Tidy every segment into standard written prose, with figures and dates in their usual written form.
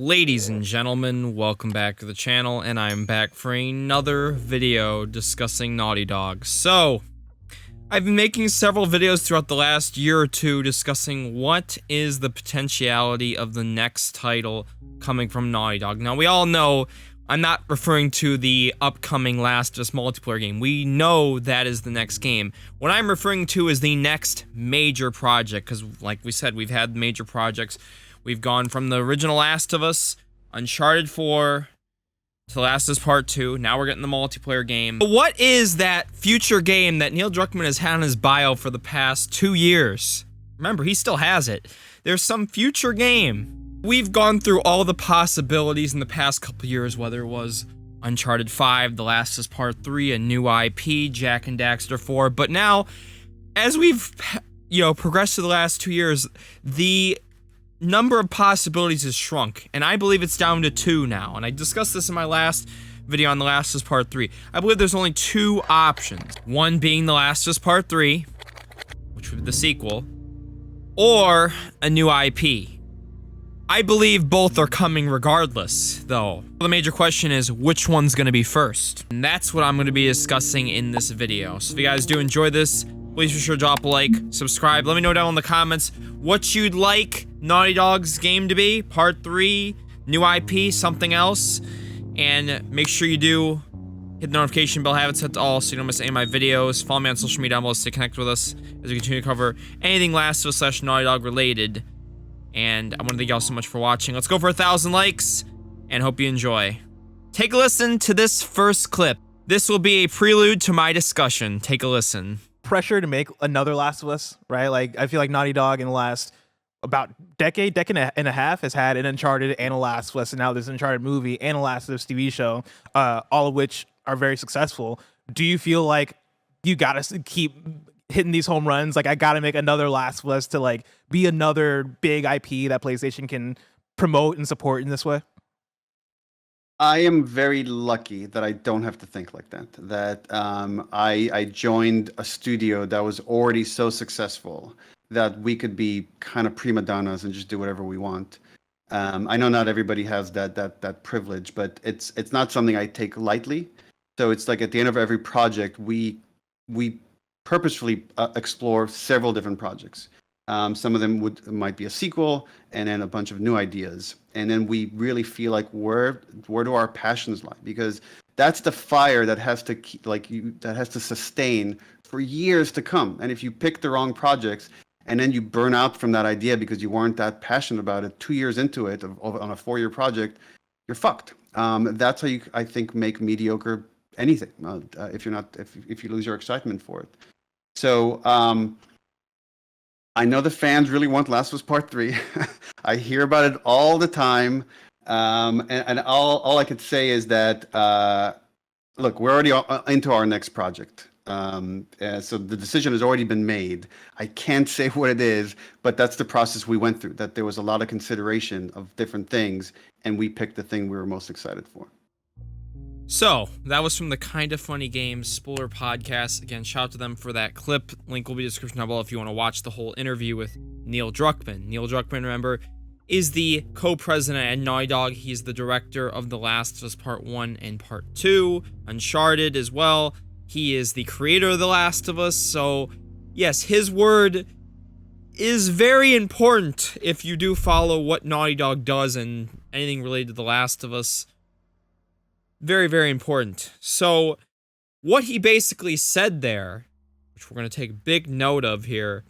Ladies and gentlemen, welcome back to the channel, and I'm back for another video discussing Naughty Dog. So, I've been making several videos throughout the last year or two discussing what is the potentiality of the next title coming from Naughty Dog. Now, we all know I'm not referring to the upcoming Last of Us multiplayer game. We know that is the next game. What I'm referring to is the next major project, because like we said, we've had major projects. We've gone from the original Last of Us, Uncharted 4, to Last of Us Part 2. Now we're getting the multiplayer game. But what is that future game that Neil Druckmann has had in his bio for the past 2 years? Remember, he still has it. There's some future game. We've gone through all the possibilities in the past couple years, whether it was Uncharted 5, The Last of Us Part 3, a new IP, Jak and Daxter 4. But now, as we've, progressed through the last 2 years, the number of possibilities has shrunk, and I believe it's down to 2 now. And I discussed this in my last video on The Last of Us Part 3. I believe there's only 2 options. One being The Last of Us Part 3, which would be the sequel, or a new IP. I believe both are coming regardless, though. The major question is, which one's gonna be first? And that's what I'm gonna be discussing in this video. So if you guys do enjoy this, please be sure to drop a like, subscribe. Let me know down in the comments what you'd like Naughty Dog's game to be. Part 3, new IP, something else. And make sure you do hit the notification bell, have it set to all so you don't miss any of my videos. Follow me on social media down below to stay connected with us as we continue to cover anything Last of Us / Naughty Dog related. And I want to thank y'all so much for watching. Let's go for 1,000 likes, and hope you enjoy. Take a listen to this first clip. This will be a prelude to my discussion. Take a listen. Pressure to make another Last of Us, right? Like, I feel like Naughty Dog in the last about decade and a half has had an Uncharted and a Last of Us, and now there's an Uncharted movie and a Last of Us TV show, all of which are very successful. Do you feel like you gotta keep hitting these home runs? Like, I gotta make another Last of Us to like be another big IP that PlayStation can promote and support in this way? I am very lucky that I don't have to think like that. That I joined a studio that was already so successful that we could be kind of prima donnas and just do whatever we want. I know not everybody has that privilege, but it's not something I take lightly. So it's like at the end of every project, we purposefully explore several different projects. Some of them might be a sequel, and then a bunch of new ideas. And then we really feel like where do our passions lie? Because that's the fire that has to that has to sustain for years to come. And if you pick the wrong projects and then you burn out from that idea because you weren't that passionate about it 2 years into it on a 4-year project, you're fucked. That's how you, I think, make mediocre anything. If you lose your excitement for it. So. I know the fans really want Last of Us Part 3. I hear about it all the time. And all I could say is that, look, we're already into our next project. So the decision has already been made. I can't say what it is, but that's the process we went through, that there was a lot of consideration of different things, and we picked the thing we were most excited for. So, that was from the Kinda Funny Games Spoiler Podcast. Again, shout out to them for that clip. Link will be in the description down below if you want to watch the whole interview with Neil Druckmann. Neil Druckmann, remember, is the co-president at Naughty Dog. He's the director of The Last of Us Part 1 and Part 2, Uncharted as well. He is the creator of The Last of Us, so yes, his word is very important if you do follow what Naughty Dog does and anything related to The Last of Us. Very, very important. So, what he basically said there, which we're going to take big note of here,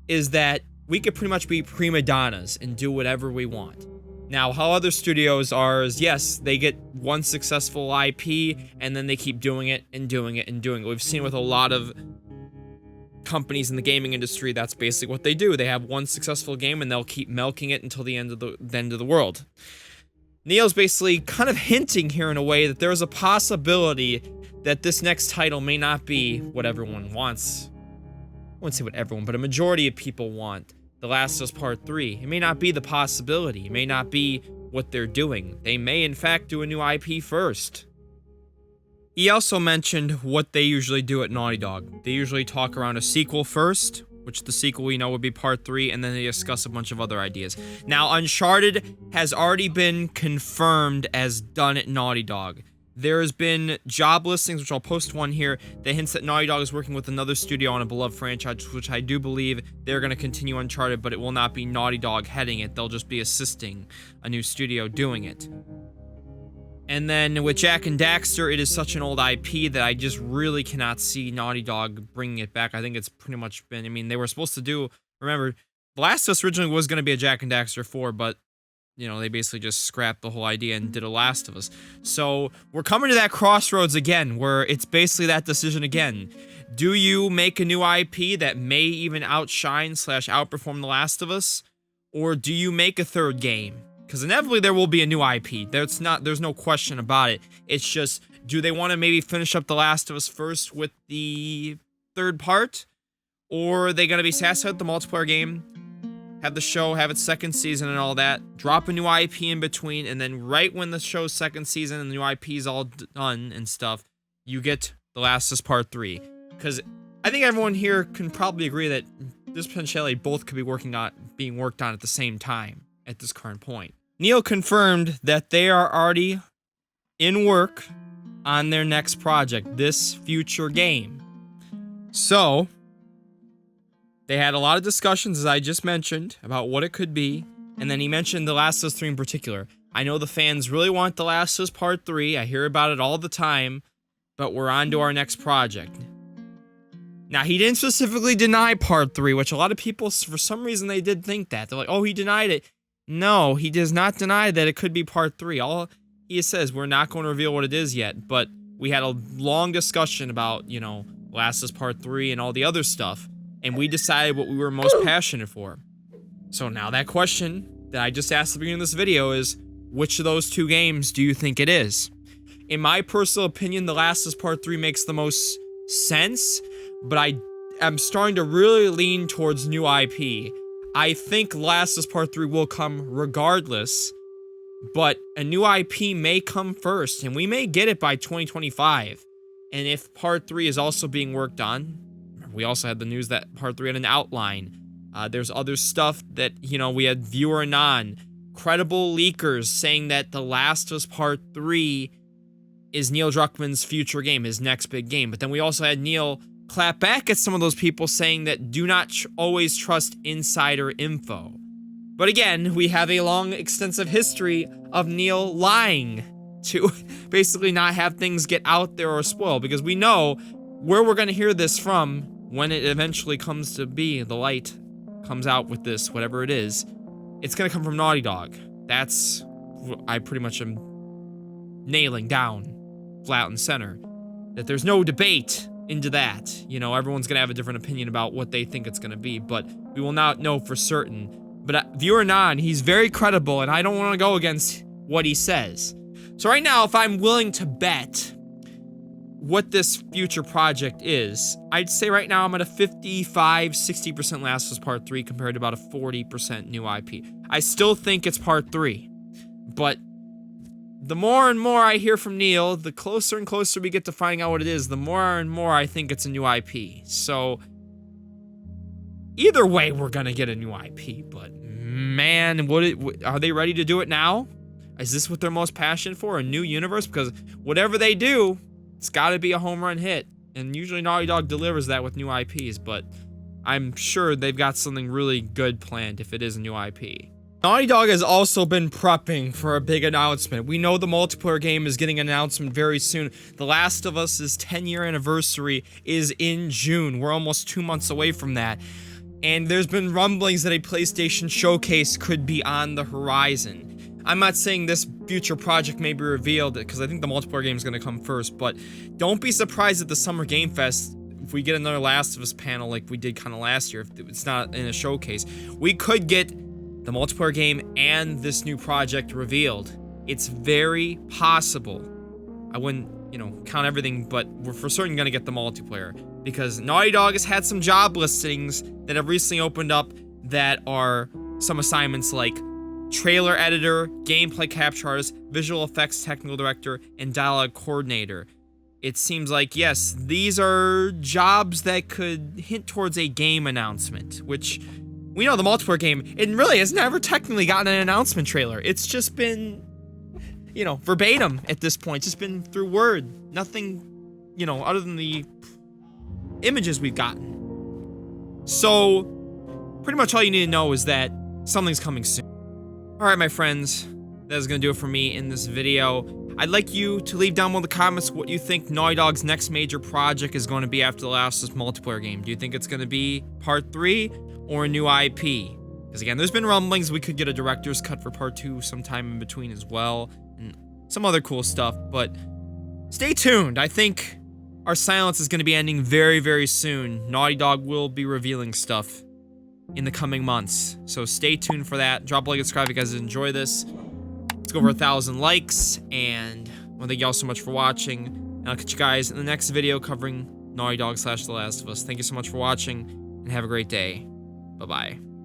is that we could pretty much be prima donnas and do whatever we want. Now, how other studios are is, yes, they get one successful IP, and then they keep doing it and doing it and doing it. We've seen with a lot of companies in the gaming industry, that's basically what they do. They have one successful game, and they'll keep milking it until the end of the world. Neil's basically kind of hinting here in a way that there's a possibility that this next title may not be what everyone wants. I wouldn't say what everyone, but a majority of people want. The Last of Us Part 3. It may not be the possibility. It may not be what they're doing. They may, in fact, do a new IP first. He also mentioned what they usually do at Naughty Dog. They usually talk around a sequel first, which the sequel we know would be part 3, and then they discuss a bunch of other ideas. Now, Uncharted has already been confirmed as done at Naughty Dog. There's been job listings, which I'll post one here, that hints that Naughty Dog is working with another studio on a beloved franchise, which I do believe they're going to continue Uncharted, but it will not be Naughty Dog heading it. They'll just be assisting a new studio doing it. And then with Jak and Daxter, it is such an old IP that I just really cannot see Naughty Dog bringing it back. I think it's pretty much been, I mean, they were supposed to do, remember, The Last of Us originally was going to be a Jak and Daxter 4, but you know, they basically just scrapped the whole idea and did a Last of Us. So we're coming to that crossroads again, where it's basically that decision again. Do you make a new IP that may even outshine / outperform The Last of Us? Or do you make a third game? Because inevitably there will be a new IP. There's no question about it. It's just, do they want to maybe finish up The Last of Us first with the third part? Or are they going to be satisfied with the multiplayer game? Have the show have its second season and all that, drop a new IP in between, and then right when the show's second season and the new IP is all done and stuff, you get The Last of Us Part 3. Because I think everyone here can probably agree that this potentially both could be being worked on at the same time at this current point. Neil confirmed that they are already in work on their next project, this future game. So they had a lot of discussions, as I just mentioned, about what it could be, and then he mentioned The Last of Us 3 in particular. I know the fans really want The Last of Us Part 3, I hear about it all the time, but we're on to our next project. Now, he didn't specifically deny Part 3, which a lot of people, for some reason, they did think that. They're like, oh, he denied it. No, he does not deny that it could be Part 3. All he says, we're not going to reveal what it is yet, but we had a long discussion about, you know, Last of Us Part 3 and all the other stuff. And we decided what we were most passionate for. So now that question that I just asked at the beginning of this video is, which of those two games do you think it is? In my personal opinion, The Last of Us Part 3 makes the most sense, but I am starting to really lean towards new IP. I think Last of Us Part 3 will come regardless, but a new IP may come first, and we may get it by 2025. And if Part 3 is also being worked on, we also had the news that Part 3 had an outline. There's other stuff that, you know, we had ViewerAnon, credible leakers saying that The Last of Us Part 3 is Neil Druckmann's future game, his next big game. But then we also had Neil clap back at some of those people saying that do not always trust insider info. But again, we have a long, extensive history of Neil lying to basically not have things get out there or spoil, because we know where we're going to hear this from when it eventually comes to be, the light comes out with this, whatever it is, it's going to come from Naughty Dog. That's what I pretty much am nailing down, flat and center. That there's no debate into that. You know, everyone's going to have a different opinion about what they think it's going to be, but we will not know for certain. But ViewerAnon, he's very credible, and I don't want to go against what he says. So right now, if I'm willing to bet what this future project is, I'd say right now I'm at a 55-60% Last of Us Part 3 compared to about a 40% new IP. I still think it's Part 3, but the more and more I hear from Neil, the closer and closer we get to finding out what it is, the more and more I think it's a new IP. So either way, we're gonna get a new IP, but man, are they ready to do it now? Is this what they're most passionate for, a new universe? Because whatever they do, it's got to be a home run hit, and usually Naughty Dog delivers that with new IPs, but I'm sure they've got something really good planned if it is a new IP. Naughty Dog has also been prepping for a big announcement. We know the multiplayer game is getting an announcement very soon. The Last of Us' 10-year anniversary is in June. We're almost 2 months away from that, and there's been rumblings that a PlayStation showcase could be on the horizon. I'm not saying this future project may be revealed, because I think the multiplayer game is going to come first, but don't be surprised at the Summer Game Fest if we get another Last of Us panel like we did kind of last year, if it's not in a showcase. We could get the multiplayer game and this new project revealed. It's very possible. I wouldn't, you know, count everything, but we're for certain going to get the multiplayer, because Naughty Dog has had some job listings that have recently opened up that are some assignments like trailer editor, gameplay capture artist, visual effects technical director, and dialogue coordinator. it seems like, yes, these are jobs that could hint towards a game announcement, which we know the multiplayer game, it really has never technically gotten an announcement trailer. It's just been, you know, verbatim at this point, just been through word. Nothing, you know, other than the images we've gotten. So, pretty much all you need to know is that something's coming soon. Alright, my friends, that is going to do it for me in this video. I'd like you to leave down below in the comments what you think Naughty Dog's next major project is going to be after the Last of Us multiplayer game. Do you think it's going to be Part 3 or a new IP? Because again, there's been rumblings we could get a director's cut for Part 2 sometime in between as well, and some other cool stuff, but stay tuned. I think our silence is going to be ending very, very soon. Naughty Dog will be revealing stuff in the coming months, so stay tuned for that. Drop a like and subscribe if you guys enjoy this. Let's go over 1,000 likes, and I want to thank you all so much for watching, and I'll catch you guys in the next video covering Naughty Dog / The Last of Us. Thank you so much for watching, and have a great day. Bye-bye.